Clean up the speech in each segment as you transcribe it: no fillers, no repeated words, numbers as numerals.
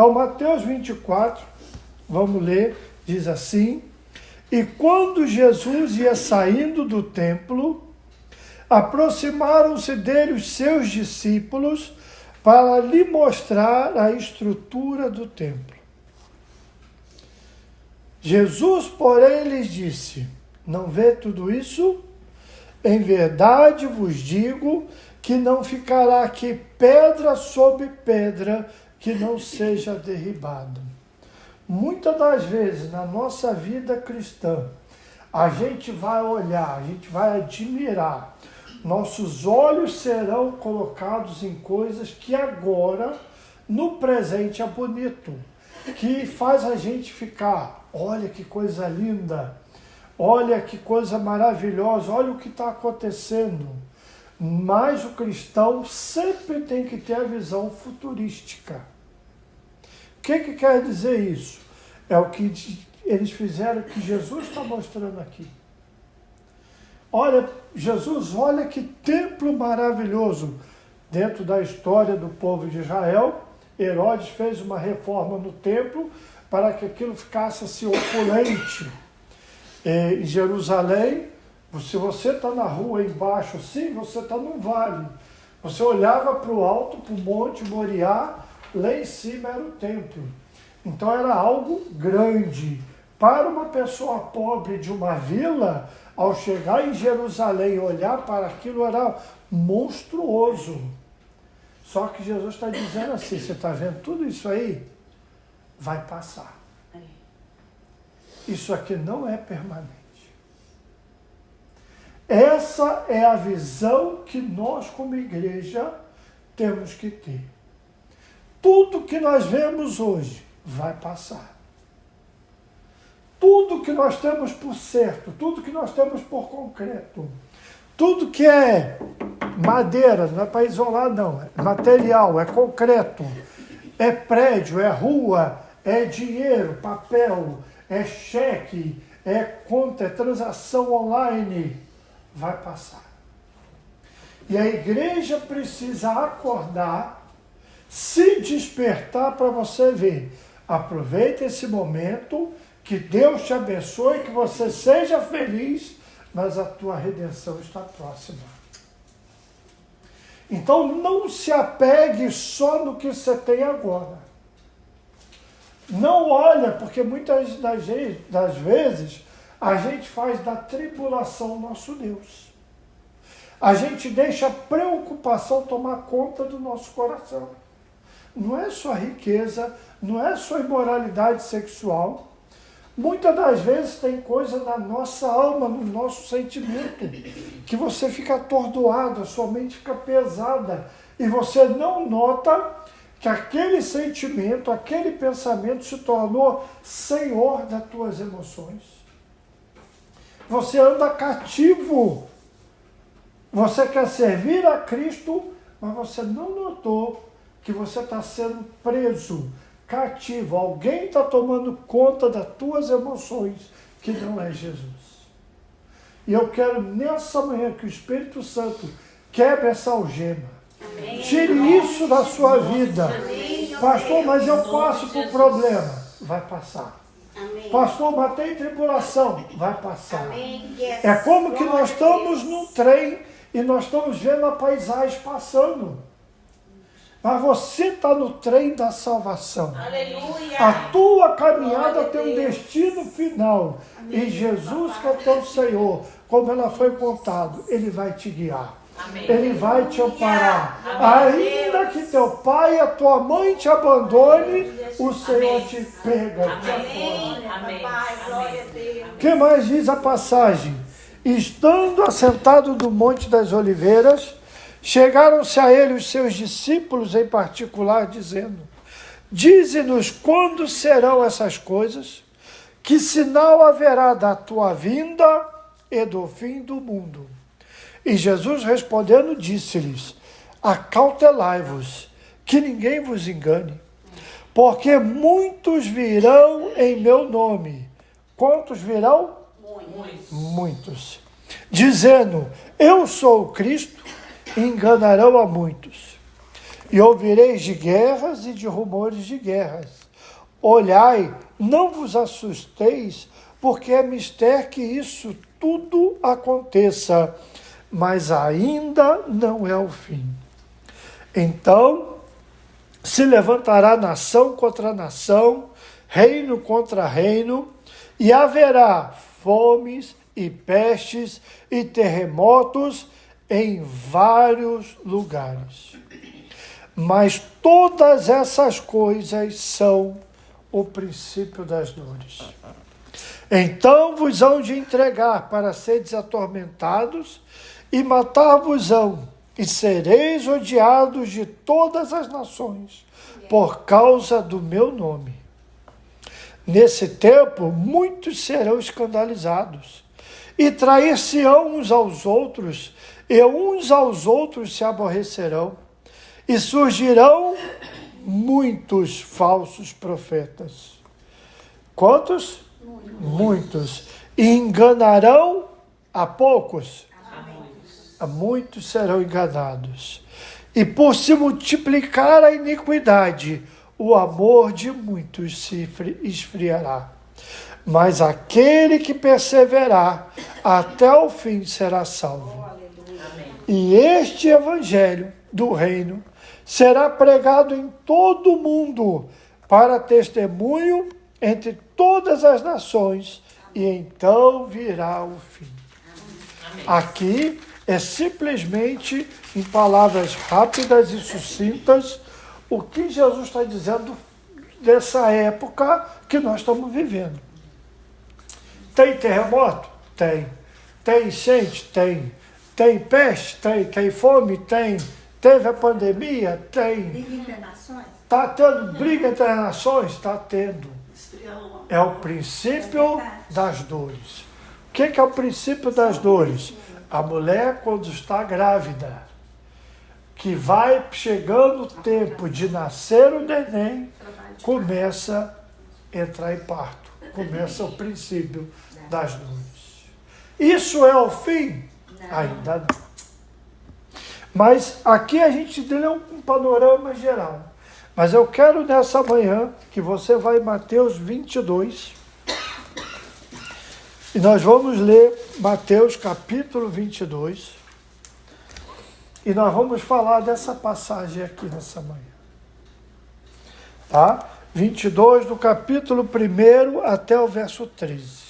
Então, Mateus 24, vamos ler, diz assim: e quando Jesus ia saindo do templo, aproximaram-se dele os seus discípulos para lhe mostrar a estrutura do templo. Jesus, porém, lhes disse: não vê tudo isso? Em verdade vos digo que não ficará aqui pedra sobre pedra que não seja derribada. Muitas das vezes na nossa vida cristã, a gente vai olhar, a gente vai admirar, nossos olhos serão colocados em coisas que agora, no presente, é bonito, que faz a gente ficar, olha que coisa linda, olha que coisa maravilhosa, olha o que está acontecendo. Mas o cristão sempre tem que ter a visão futurística. O que quer dizer isso? É o que eles fizeram, que Jesus está mostrando aqui. Olha, Jesus, olha que templo maravilhoso. Dentro da história do povo de Israel, Herodes fez uma reforma no templo para que aquilo ficasse assim opulente. Em Jerusalém, se você está na rua embaixo assim, você está num vale. Você olhava para o alto, para o Monte Moriá, lá em cima era o templo. Então era algo grande. Para uma pessoa pobre de uma vila, ao chegar em Jerusalém e olhar para aquilo, era monstruoso. Só que Jesus está dizendo assim, você está vendo tudo isso aí? Vai passar. Isso aqui não é permanente. Essa é a visão que nós, como igreja, temos que ter. Tudo que nós vemos hoje vai passar. Tudo que nós temos por certo, tudo que nós temos por concreto, tudo que é madeira, não é para isolar não, é material, é concreto, é prédio, é rua, é dinheiro, papel, é cheque, é conta, é transação online, vai passar. E a igreja precisa acordar, se despertar para você ver. Aproveita esse momento, que Deus te abençoe, que você seja feliz, mas a tua redenção está próxima. Então não se apegue só no que você tem agora. Não olha, porque muitas das vezes a gente faz da tribulação nosso Deus. A gente deixa a preocupação tomar conta do nosso coração. Não é só riqueza, não é só imoralidade sexual. Muitas das vezes tem coisa na nossa alma, no nosso sentimento, que você fica atordoado, a sua mente fica pesada, e você não nota que aquele sentimento, aquele pensamento se tornou senhor das tuas emoções. Você anda cativo. Você quer servir a Cristo, mas você não notou que você está sendo preso, cativo. Alguém está tomando conta das tuas emoções, que não é Jesus. E eu quero nessa manhã que o Espírito Santo quebre essa algema. Amém. Tire isso da sua vida. Amém. Pastor, mas eu passo por problema. Vai passar. Amém. Pastor, mas tem tribulação. Vai passar. Amém. Yes. É como que nós estamos num trem e nós estamos vendo a paisagem passando. Mas você está no trem da salvação. Aleluia. A tua caminhada tem um destino final. Amém. E Jesus, que é teu Senhor, como ela foi contado, Ele vai te guiar. Amém. Ele vai te amparar. Amém. Ainda que teu pai e a tua mãe te abandone, o Senhor Amém. Te pega. Amém. O que mais diz a passagem? Estando assentado no Monte das Oliveiras, chegaram-se a ele os seus discípulos em particular, dizendo: dize-nos quando serão essas coisas, que sinal haverá da tua vinda e do fim do mundo? E Jesus respondendo disse-lhes: acautelai-vos, que ninguém vos engane, porque muitos virão em meu nome. Quantos virão? Muitos. Dizendo: eu sou o Cristo, enganarão a muitos. e ouvireis de guerras e de rumores de guerras. Olhai, não vos assusteis, porque é mister que isso tudo aconteça, mas ainda não é o fim. Então se levantará nação contra nação, reino contra reino, e haverá fomes e pestes e terremotos em vários lugares. Mas todas essas coisas são o princípio das dores. Então vos hão de entregar para seres atormentados, e matar-vos-ão, e sereis odiados de todas as nações, por causa do meu nome. Nesse tempo, muitos serão escandalizados, e trair-se-ão uns aos outros, e uns aos outros se aborrecerão, e surgirão muitos falsos profetas. Quantos? Muitos. E enganarão a poucos. Muitos serão enganados. E por se multiplicar a iniquidade, o amor de muitos se esfriará. Mas aquele que perseverar até o fim será salvo. E este evangelho do reino será pregado em todo o mundo para testemunho entre todas as nações, e então virá o fim. Aqui é simplesmente, em palavras rápidas e sucintas, o que Jesus está dizendo dessa época que nós estamos vivendo. Tem terremoto? Tem. Tem enchente? Tem. Tem peste? Tem. Tem fome? Tem. Teve a pandemia? Tem. Briga entre nações? Está tendo briga entre as nações? Está tendo. É o princípio das dores. O que é o princípio das dores? A mulher, quando está grávida, que vai chegando o tempo de nascer o neném, começa a entrar em parto. Começa o princípio das dores. Isso é o fim? Ainda não. Mas aqui a gente deu um panorama geral. Mas eu quero nessa manhã que você vai em Mateus 22. E nós vamos ler Mateus capítulo 22. E nós vamos falar dessa passagem aqui nessa manhã. Tá? 22, do capítulo 1 até o verso 13.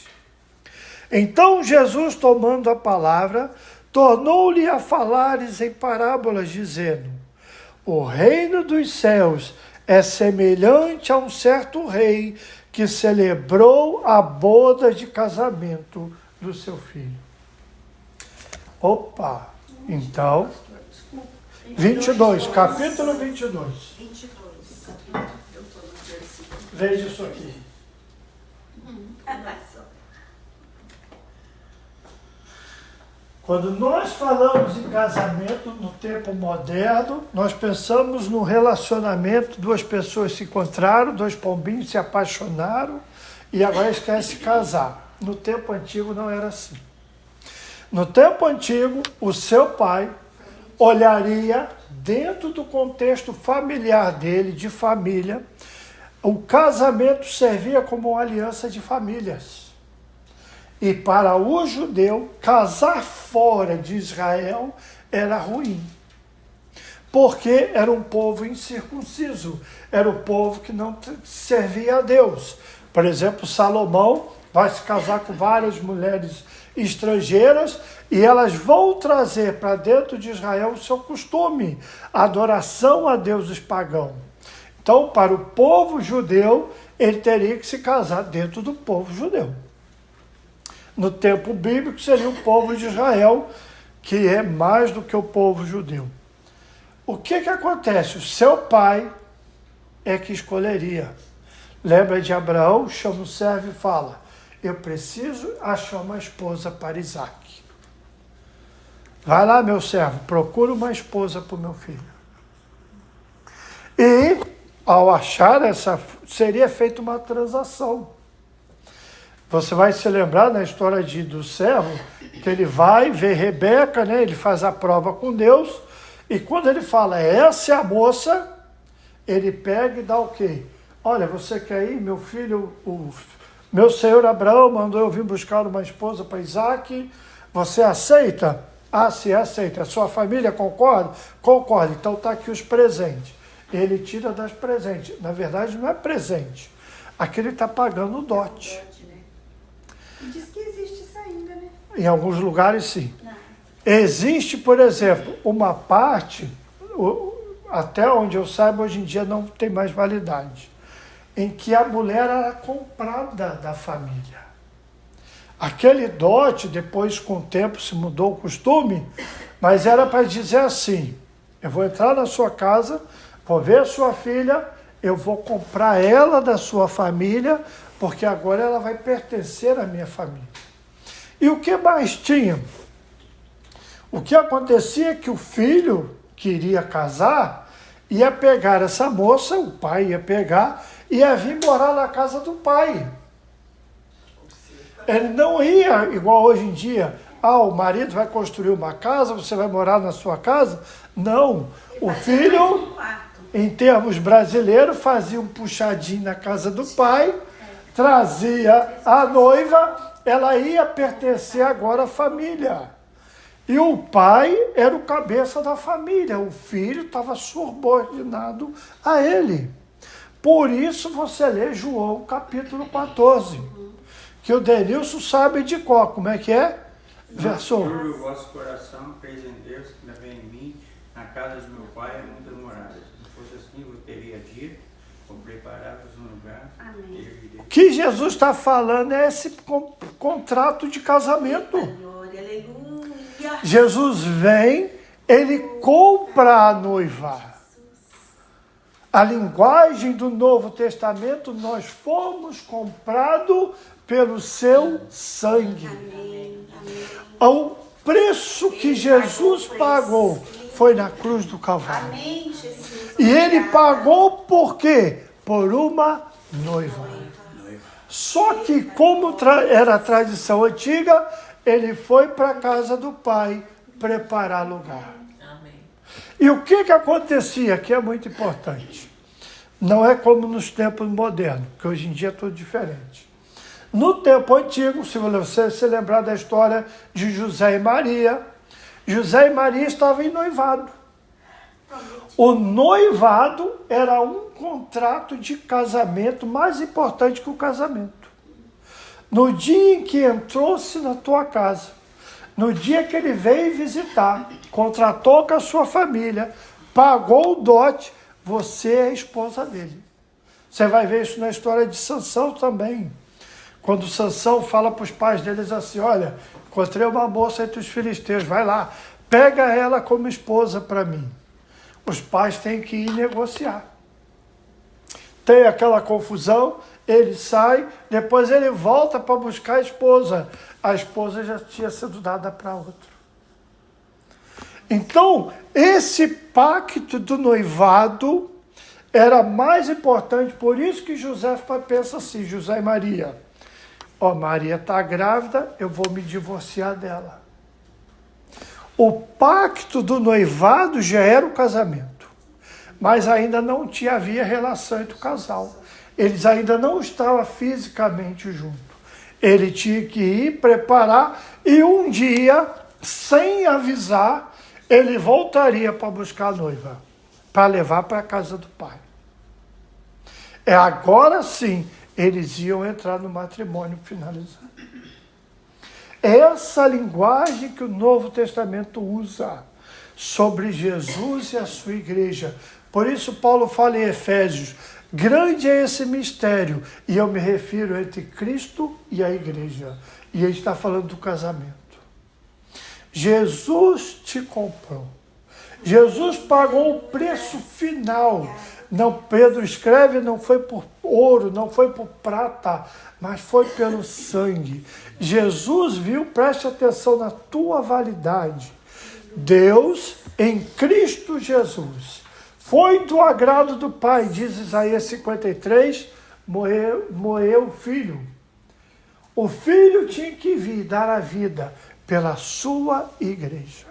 Então Jesus, tomando a palavra, tornou-lhe a falares em parábolas, dizendo: o reino dos céus é semelhante a um certo rei que celebrou a boda de casamento do seu filho. Opa! Então, 22, capítulo 22. Veja isso aqui. Quando nós falamos em casamento no tempo moderno, nós pensamos no relacionamento, duas pessoas se encontraram, dois pombinhos se apaixonaram e agora eles querem se casar. No tempo antigo não era assim. No tempo antigo, o seu pai olharia dentro do contexto familiar dele, de família, o casamento servia como uma aliança de famílias. E para o judeu, casar fora de Israel era ruim. Porque era um povo incircunciso, era o povo que não servia a Deus. Por exemplo, Salomão vai se casar com várias mulheres estrangeiras e elas vão trazer para dentro de Israel o seu costume, a adoração a deuses pagãos. Então, para o povo judeu, ele teria que se casar dentro do povo judeu. No tempo bíblico seria o povo de Israel, que é mais do que o povo judeu. O que acontece? O seu pai é que escolheria. Lembra de Abraão? Chama o servo e fala: eu preciso achar uma esposa para Isaac. Vai lá, meu servo, procura uma esposa para o meu filho. E, ao achar essa, seria feita uma transação. Você vai se lembrar na história do servo, que ele vai ver Rebeca, né? Ele faz a prova com Deus, E quando ele fala, essa é a moça, ele pega e dá o quê? Olha, você quer ir, meu filho, meu senhor Abraão mandou eu vir buscar uma esposa para Isaac, você aceita? Ah, sim, aceita. A sua família concorda? Concorda. Então está aqui os presentes. Ele tira das presentes. Na verdade, não é presente. Aqui ele está pagando o dote. E diz que existe isso ainda, né? Em alguns lugares, sim. Não. Existe, por exemplo, uma parte, até onde eu saiba, hoje em dia não tem mais validade, em que a mulher era comprada da família. Aquele dote, depois com o tempo se mudou o costume, mas era para dizer assim, eu vou entrar na sua casa, vou ver a sua filha, eu vou comprar ela da sua família, porque agora ela vai pertencer à minha família. E o que mais tinha? O que acontecia é que o filho que iria casar, ia pegar essa moça, o pai ia pegar, e ia vir morar na casa do pai. Ele não ia, igual hoje em dia, o marido vai construir uma casa, você vai morar na sua casa. Não, o filho, em termos brasileiros, fazia um puxadinho na casa do pai, trazia a noiva, ela ia pertencer agora à família. E o pai era o cabeça da família, o filho estava subordinado a ele. Por isso você lê João capítulo 14. Que o Denilson sabe de qual, como é que é? Verso 1. Turbe o vosso coração, creis em Deus, que também em mim, na casa de meu pai, há muitas moradas. Se não fosse assim, eu teria dito, vou preparar-vos um lugar. Amém. O que Jesus está falando é esse contrato de casamento. Glória, aleluia. Jesus vem, ele compra a noiva. A linguagem do Novo Testamento, nós fomos comprados pelo seu sangue. Amém. Amém. O preço que Jesus pagou foi na cruz do Calvário. Amém, Jesus. E ele Obrigada. pagou por quê? Por uma noiva. Só que, como era a tradição antiga, ele foi para a casa do pai preparar lugar. E o que acontecia, que é muito importante? Não é como nos tempos modernos, que hoje em dia é tudo diferente. No tempo antigo, se você se lembrar da história de José e Maria estavam em noivado. O noivado era um contrato de casamento mais importante que o casamento. No dia em que entrou-se na tua casa, no dia que ele veio visitar, contratou com a sua família, pagou o dote, você é a esposa dele. Você vai ver isso na história de Sansão também. Quando Sansão fala para os pais deles assim, olha, encontrei uma moça entre os filisteus, vai lá, pega ela como esposa para mim. Os pais têm que ir negociar. Tem aquela confusão, ele sai, depois ele volta para buscar a esposa. A esposa já tinha sido dada para outro. Então, esse pacto do noivado era mais importante, por isso que José pensa assim, José e Maria. Maria está grávida, eu vou me divorciar dela. O pacto do noivado já era o casamento, mas ainda não havia relação entre o casal. Eles ainda não estavam fisicamente juntos. Ele tinha que ir preparar e um dia, sem avisar, ele voltaria para buscar a noiva, para levar para a casa do pai. Agora sim, eles iam entrar no matrimônio finalizado. Essa linguagem que o Novo Testamento usa sobre Jesus e a sua igreja. Por isso Paulo fala em Efésios, grande é esse mistério, e eu me refiro entre Cristo e a igreja. E ele está falando do casamento. Jesus te comprou. Jesus pagou o preço final. Não, Pedro escreve, não foi por ouro, não foi por prata, mas foi pelo sangue. Jesus viu, preste atenção na tua validade. Deus, em Cristo Jesus, foi do agrado do Pai, diz Isaías 53, morreu o Filho. O Filho tinha que vir dar a vida pela sua igreja.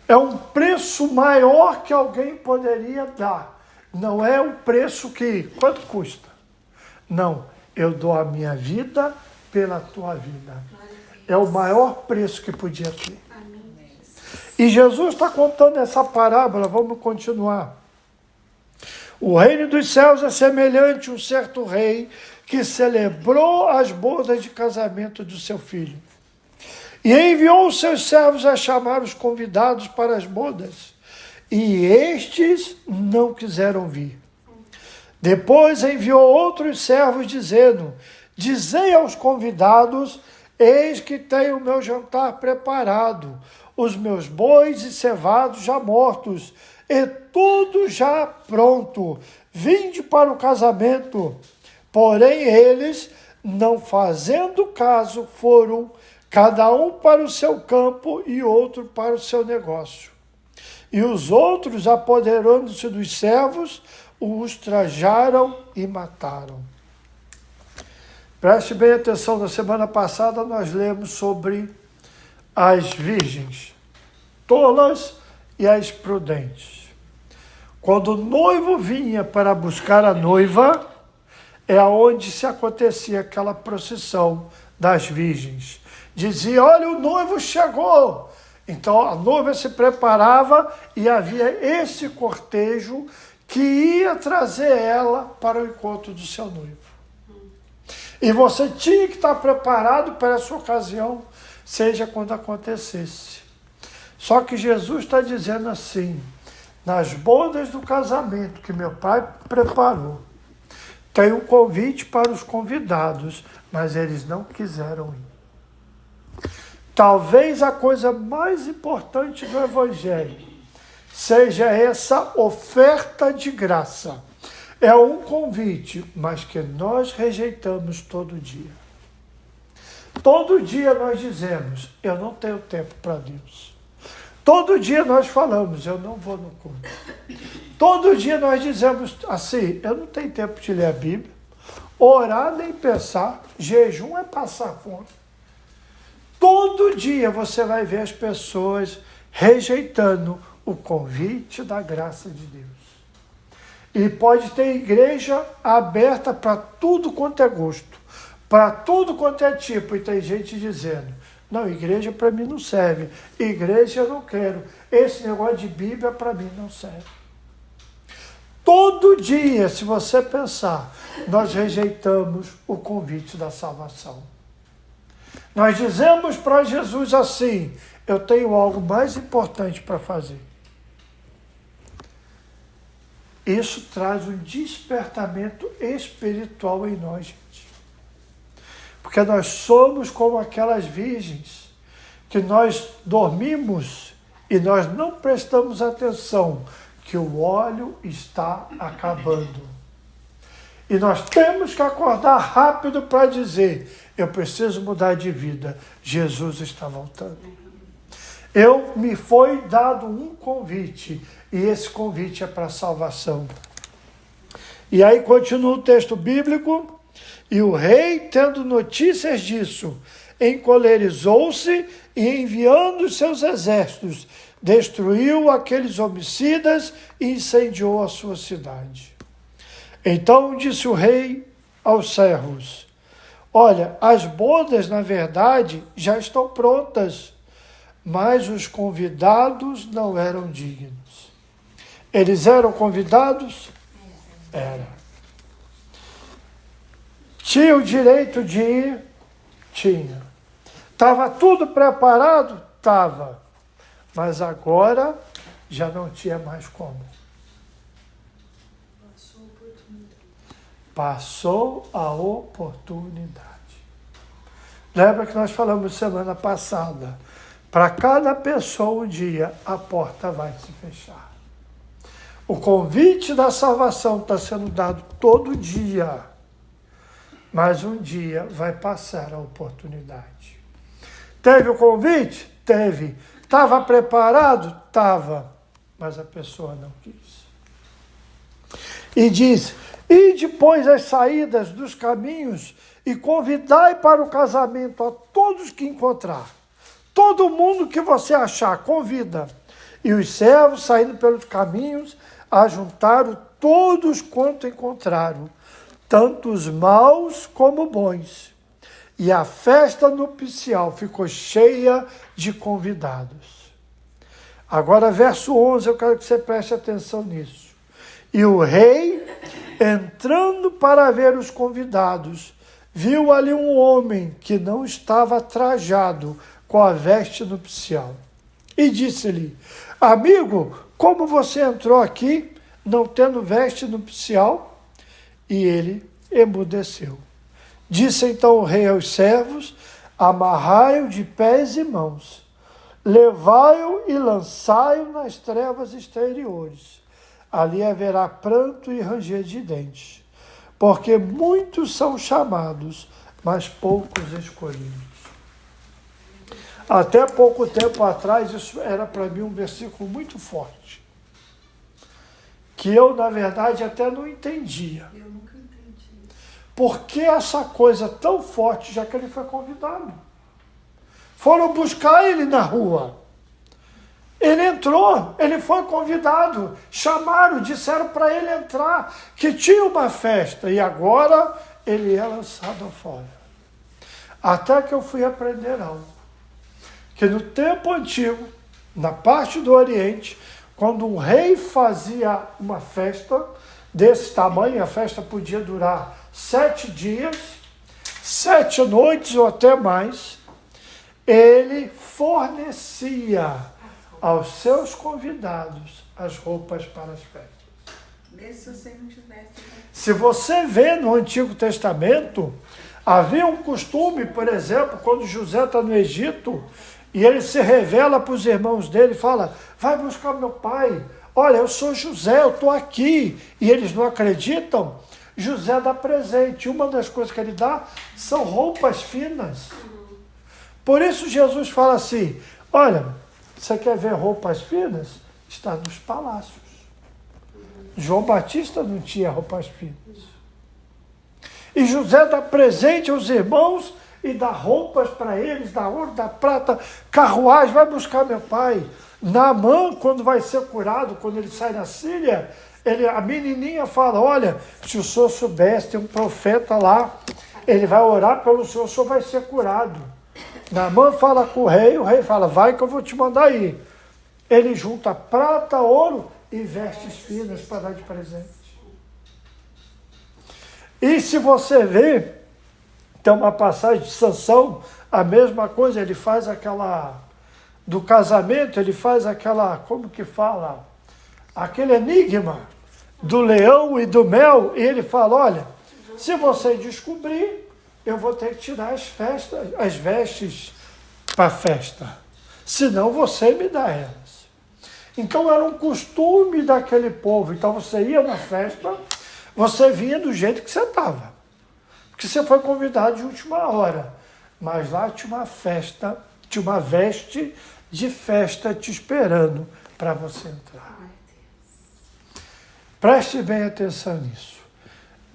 É um preço maior que alguém poderia dar. Não é o preço que... Quanto custa? Não, eu dou a minha vida pela tua vida. É o maior preço que podia ter. E Jesus está contando essa parábola, vamos continuar. O reino dos céus é semelhante a um certo rei que celebrou as bodas de casamento do seu filho. E enviou os seus servos a chamar os convidados para as bodas. E estes não quiseram vir. Depois enviou outros servos dizendo: dizei aos convidados, eis que tenho o meu jantar preparado, os meus bois e cevados já mortos, e tudo já pronto. Vinde para o casamento. Porém eles, não fazendo caso, foram cada um para o seu campo e outro para o seu negócio. E os outros, apoderando-se dos servos, os ultrajaram e mataram. Preste bem atenção, na semana passada nós lemos sobre as virgens, tolas e as prudentes. Quando o noivo vinha para buscar a noiva, é onde se acontecia aquela procissão das virgens. Dizia: olha, o noivo chegou. Então a noiva se preparava e havia esse cortejo que ia trazer ela para o encontro do seu noivo. E você tinha que estar preparado para essa ocasião, seja quando acontecesse. Só que Jesus está dizendo assim: nas bodas do casamento que meu pai preparou, tem um convite para os convidados, mas eles não quiseram ir. Talvez a coisa mais importante do Evangelho seja essa oferta de graça. É um convite, mas que nós rejeitamos todo dia. Todo dia nós dizemos: eu não tenho tempo para Deus. Todo dia nós falamos: eu não vou no culto. Todo dia nós dizemos assim: eu não tenho tempo de ler a Bíblia, orar nem pensar, jejum é passar fome. Todo dia você vai ver as pessoas rejeitando o convite da graça de Deus. E pode ter igreja aberta para tudo quanto é gosto, para tudo quanto é tipo. E tem gente dizendo: não, igreja para mim não serve, igreja eu não quero, esse negócio de Bíblia para mim não serve. Todo dia, se você pensar, nós rejeitamos o convite da salvação. Nós dizemos para Jesus assim: eu tenho algo mais importante para fazer. Isso traz um despertamento espiritual em nós, gente. Porque nós somos como aquelas virgens que nós dormimos e nós não prestamos atenção que o óleo está acabando. E nós temos que acordar rápido para dizer: eu preciso mudar de vida, Jesus está voltando. Me foi dado um convite, e esse convite é para a salvação. E aí continua o texto bíblico: e o rei, tendo notícias disso, encolerizou-se e, enviando os seus exércitos, destruiu aqueles homicidas e incendiou a sua cidade. Então disse o rei aos servos: olha, as bodas, na verdade, já estão prontas, mas os convidados não eram dignos. Eles eram convidados? Era. Tinha o direito de ir? Tinha. Estava tudo preparado? Estava. Mas agora já não tinha mais como. Passou a oportunidade. Lembra que nós falamos semana passada? Para cada pessoa um dia, a porta vai se fechar. O convite da salvação está sendo dado todo dia. Mas um dia vai passar a oportunidade. Teve o convite? Teve. Estava preparado? Estava. Mas a pessoa não quis. E diz: e depois as saídas dos caminhos e convidai para o casamento a todos que encontrar. Todo mundo que você achar, convida. E os servos, saindo pelos caminhos, ajuntaram todos quanto encontraram, tanto os maus como bons. E a festa nupcial ficou cheia de convidados. Agora, verso 11, eu quero que você preste atenção nisso. E o rei, entrando para ver os convidados, viu ali um homem que não estava trajado com a veste nupcial. E disse-lhe: amigo, como você entrou aqui, não tendo veste nupcial? E ele emudeceu. Disse então o rei aos servos: amarrai-o de pés e mãos, levai-o e lançai-o nas trevas exteriores. Ali haverá pranto e ranger de dentes, porque muitos são chamados, mas poucos escolhidos. Até pouco tempo atrás, isso era para mim um versículo muito forte, que eu, na verdade, até não entendia. Eu nunca entendi. Por que essa coisa tão forte, já que ele foi convidado? Foram buscar ele na rua. Ele entrou, ele foi convidado, chamaram, disseram para ele entrar, que tinha uma festa, e agora ele é lançado fora. Até que eu fui aprender algo, que no tempo antigo, na parte do Oriente, quando um rei fazia uma festa desse tamanho, a festa podia durar 7 dias, 7 noites ou até mais, ele fornecia aos seus convidados as roupas para as festas. Mesmo se você não tivesse. Se você vê no Antigo Testamento, havia um costume, por exemplo, quando José está no Egito, e ele se revela para os irmãos dele e fala: vai buscar meu pai, olha, eu sou José, eu estou aqui, e eles não acreditam. José dá presente, uma das coisas que ele dá são roupas finas. Por isso Jesus fala assim: olha, você quer ver roupas finas? Está nos palácios. João Batista não tinha roupas finas. E José dá presente aos irmãos e dá roupas para eles, dá ouro, dá prata, carruagem, vai buscar meu pai. Naamã, quando vai ser curado, quando ele sai da Síria, a menininha fala: olha, se o senhor soubesse, tem um profeta lá, ele vai orar pelo senhor, o senhor vai ser curado. Naamã fala com o rei fala: vai que eu vou te mandar aí. Ele junta prata, ouro e vestes finas para dar de presente. E se você vê, tem uma passagem de Sansão, a mesma coisa, ele faz aquela, do casamento, ele faz aquela, como que fala? Aquele enigma do leão e do mel, e ele fala: olha, se você descobrir, eu vou ter que tirar as vestes para a festa. Senão você me dá elas. Então era um costume daquele povo. Então você ia na festa, você vinha do jeito que você estava. Porque você foi convidado de última hora. Mas lá tinha uma festa, tinha uma veste de festa te esperando para você entrar. Preste bem atenção nisso.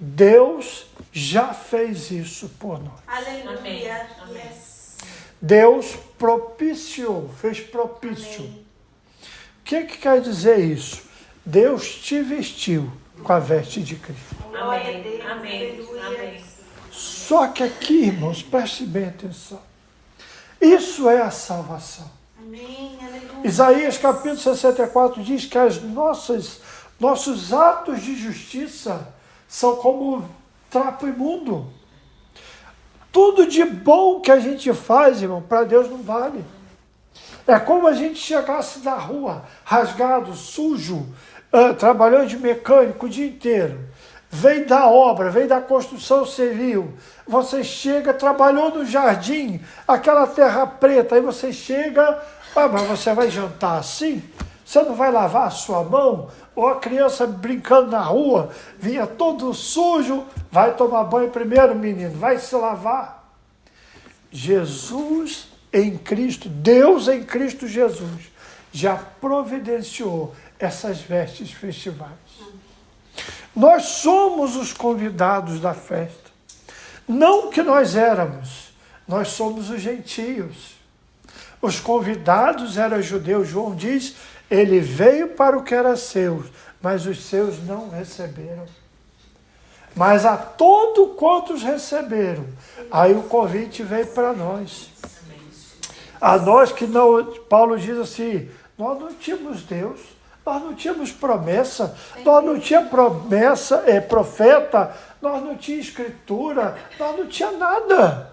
Deus já fez isso por nós. Aleluia. Amém. Yes. Deus propiciou, fez propício. Amém. O que quer dizer isso? Deus te vestiu com a veste de Cristo. Glória a Amém. Deus. Amém. Aleluia. Amém. Só que aqui, irmãos, preste bem atenção. Isso é a salvação. Amém. Aleluia. Isaías capítulo 64 diz que nossos atos de justiça são como trapo imundo. Tudo de bom que a gente faz, irmão, para Deus não vale. É como a gente chegasse da rua, rasgado, sujo, trabalhando de mecânico o dia inteiro. Veio da obra, veio da construção civil. Você chega, trabalhou no jardim, aquela terra preta, aí você chega, mas você vai jantar assim? Você não vai lavar a sua mão? Ou a criança brincando na rua, vinha todo sujo, vai tomar banho primeiro, menino, vai se lavar. Jesus em Cristo, Deus em Cristo Jesus, já providenciou essas vestes festivais. Nós somos os convidados da festa. Não que nós éramos, nós somos os gentios. Os convidados eram judeus. João diz Ele veio para o que era seu, mas os seus não receberam. Mas a todo quantos receberam, aí o convite veio para nós. A nós que não, Paulo diz assim, nós não tínhamos Deus, nós não tínhamos promessa, nós não tínhamos profeta, nós não tínhamos escritura, nós não tínhamos nada.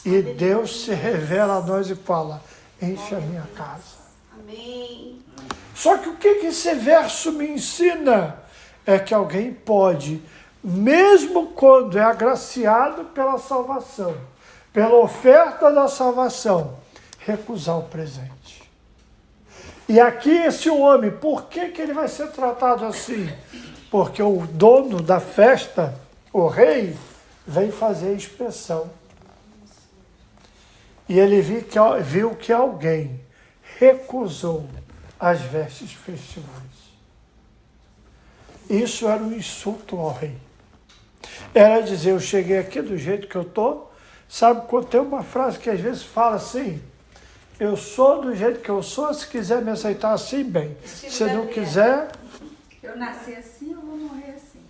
E Deus se revela a nós e fala, enche a minha casa. Amém. Só que o que esse verso me ensina é que alguém pode, mesmo quando é agraciado pela salvação, pela oferta da salvação, recusar o presente. E aqui esse homem, por que ele vai ser tratado assim? Porque o dono da festa, o rei, vem fazer a inspeção. E ele viu que alguém recusou as vestes festivais. Isso era um insulto ao rei. Era dizer, eu cheguei aqui do jeito que eu estou. Sabe, quando tem uma frase que às vezes fala assim, eu sou do jeito que eu sou, se quiser me aceitar assim, bem. Se não quiser... Eu nasci assim, eu vou morrer assim.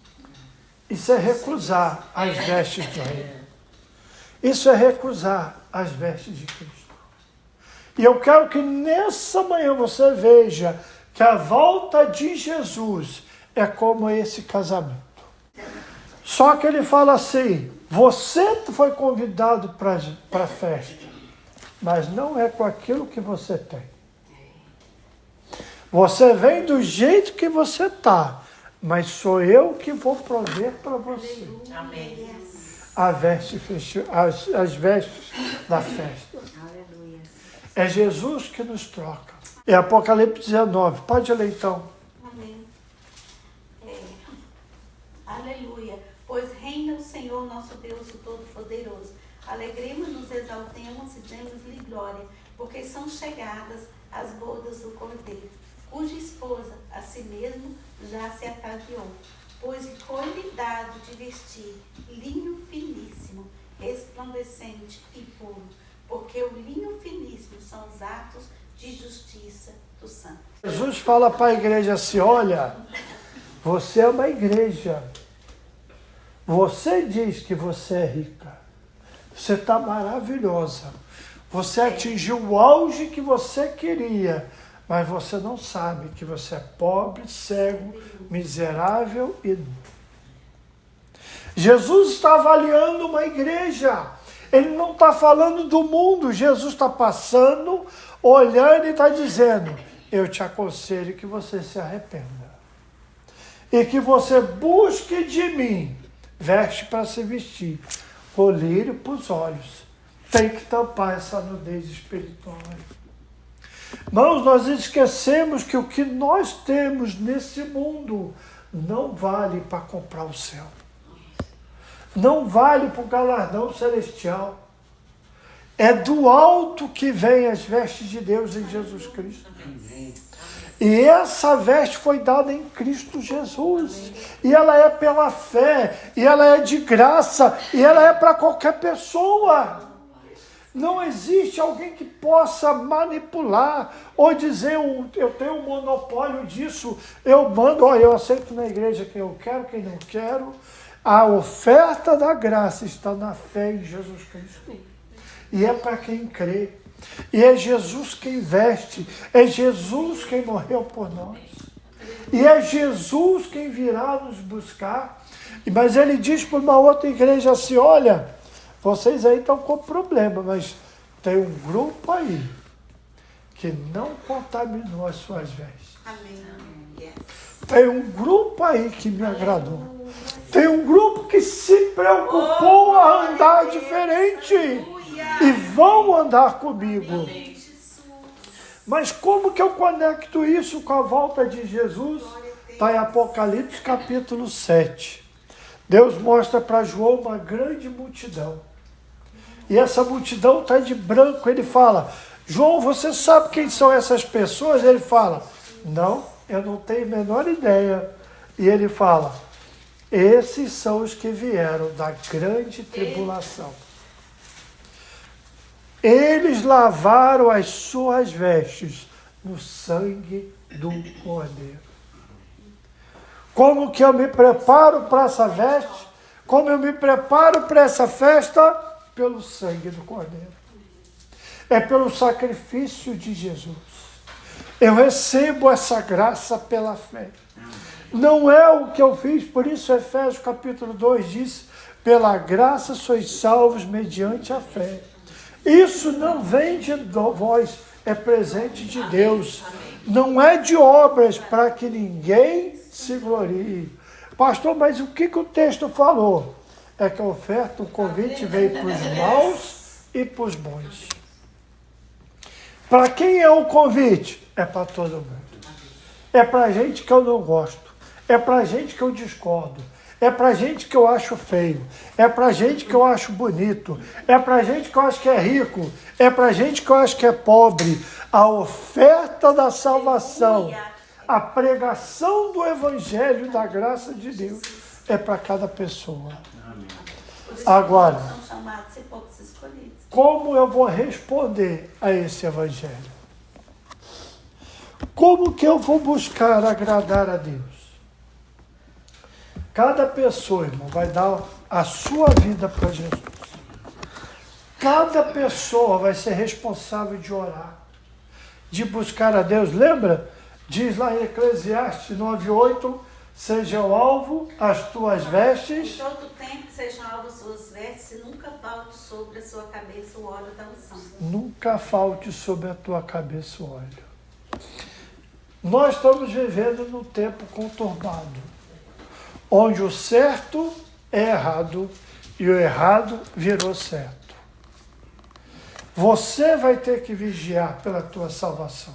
Isso é recusar as vestes do rei. Isso é recusar as vestes de Cristo. E eu quero que nessa manhã você veja que a volta de Jesus é como esse casamento. Só que ele fala assim, você foi convidado para a festa, mas não é com aquilo que você tem. Você vem do jeito que você está, mas sou eu que vou prover para você. Amém. As vestes da festa. Aleluia. É Jesus que nos troca. É Apocalipse 19. Pode ler então. Amém. Aleluia. Pois reina o Senhor nosso Deus, o Todo-Poderoso. Alegremos-nos, exaltemos e demos-lhe glória, porque são chegadas as bodas do Cordeiro, cuja esposa a si mesmo já se ataviou. Pois foi-lhe dado de vestir linho finíssimo, resplandecente e puro, porque o linho finíssimo são os atos de justiça do santo. Jesus fala para a igreja assim, olha, você é uma igreja. Você diz que você é rica. Você está maravilhosa. Você atingiu o auge que você queria. Mas você não sabe que você é pobre, cego, miserável e nu. Jesus está avaliando uma igreja. Ele não está falando do mundo. Jesus está passando, olhando e está dizendo, eu te aconselho que você se arrependa. E que você busque de mim, veste para se vestir, colírio para os olhos. Tem que tampar essa nudez espiritual. Irmãos, nós esquecemos que o que nós temos nesse mundo não vale para comprar o céu. Não vale para o galardão celestial. É do alto que vem as vestes de Deus em Jesus Cristo. E essa veste foi dada em Cristo Jesus. E ela é pela fé, e ela é de graça, e ela é para qualquer pessoa. Não existe alguém que possa manipular ou dizer, eu tenho um monopólio disso, eu mando, eu aceito na igreja quem eu quero, quem não quero. A oferta da graça está na fé em Jesus Cristo. E é para quem crê. E é Jesus quem veste, é Jesus quem morreu por nós. E é Jesus quem virá nos buscar. Mas ele diz para uma outra igreja assim, olha, vocês aí estão com problema, mas tem um grupo aí que não contaminou as suas vestes. Amém. Yes. Tem um grupo aí que me agradou. Tem um grupo que se preocupou a andar diferente. E vão andar comigo. Mas como que eu conecto isso com a volta de Jesus? Está em Apocalipse capítulo 7. Deus mostra para João uma grande multidão. E essa multidão está de branco. Ele fala, João, você sabe quem são essas pessoas? Ele fala, não, eu não tenho a menor ideia. E ele fala, esses são os que vieram da grande tribulação. Eles lavaram as suas vestes no sangue do Cordeiro. Como que eu me preparo para essa veste? Como eu me preparo para essa festa? Pelo sangue do Cordeiro. É pelo sacrifício de Jesus. Eu recebo essa graça pela fé. Não é o que eu fiz, por isso Efésios capítulo 2 diz: pela graça sois salvos mediante a fé. Isso não vem de vós, é presente de Deus. Não é de obras para que ninguém se glorie. Pastor, mas o que o texto falou? É que a oferta, o convite veio para os maus e para os bons. Para quem é o convite? É para todo mundo. É para gente que eu não gosto. É para gente que eu discordo. É para gente que eu acho feio. É para gente que eu acho bonito. É para gente que eu acho que é rico. É para gente que eu acho que é pobre. A oferta da salvação, a pregação do evangelho da graça de Deus é para cada pessoa. Agora, são chamados e poucos escolhidos. Como eu vou responder a esse evangelho? Como que eu vou buscar agradar a Deus? Cada pessoa, irmão, vai dar a sua vida para Jesus. Cada pessoa vai ser responsável de orar, de buscar a Deus. Lembra? Diz lá em Eclesiastes 9:8, seja o alvo as tuas vestes. Em todo tempo sejam alvos as suas vestes, e nunca falte sobre a sua cabeça o óleo da unção. Nunca falte sobre a tua cabeça o óleo. Nós estamos vivendo num tempo conturbado, onde o certo é errado e o errado virou certo. Você vai ter que vigiar pela tua salvação.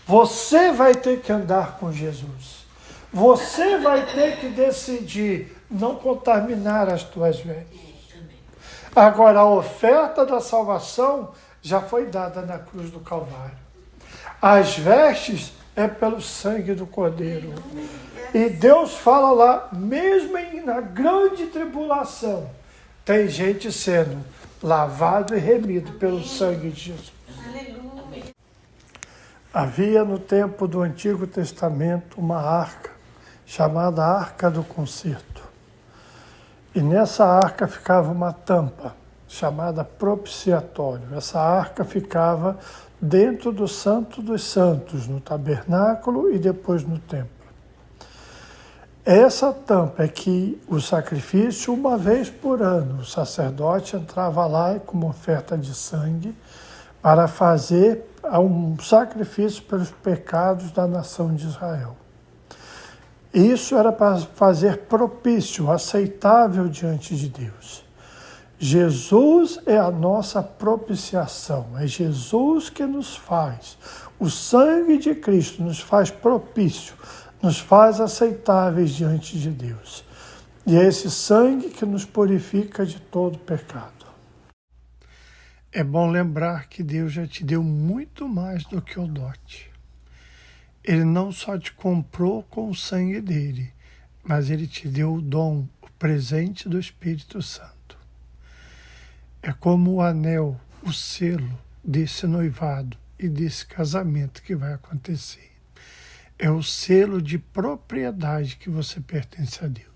Você vai ter que andar com Jesus. Você vai ter que decidir não contaminar as tuas vestes. Agora, a oferta da salvação já foi dada na cruz do Calvário. As vestes é pelo sangue do Cordeiro. E Deus fala lá, mesmo na grande tribulação, tem gente sendo lavado e remido pelo sangue de Jesus. Aleluia. Havia no tempo do Antigo Testamento uma arca, chamada Arca do Concerto. E nessa arca ficava uma tampa, chamada propiciatório. Essa arca ficava dentro do Santo dos Santos, no tabernáculo e depois no templo. Essa tampa é que o sacrifício, uma vez por ano, o sacerdote entrava lá com uma oferta de sangue para fazer um sacrifício pelos pecados da nação de Israel. Isso era para fazer propício, aceitável diante de Deus. Jesus é a nossa propiciação, é Jesus que nos faz. O sangue de Cristo nos faz propício, nos faz aceitáveis diante de Deus. E é esse sangue que nos purifica de todo pecado. É bom lembrar que Deus já te deu muito mais do que o dote. Ele não só te comprou com o sangue dele, mas ele te deu o dom, o presente do Espírito Santo. É como o anel, o selo desse noivado e desse casamento que vai acontecer. É o selo de propriedade que você pertence a Deus.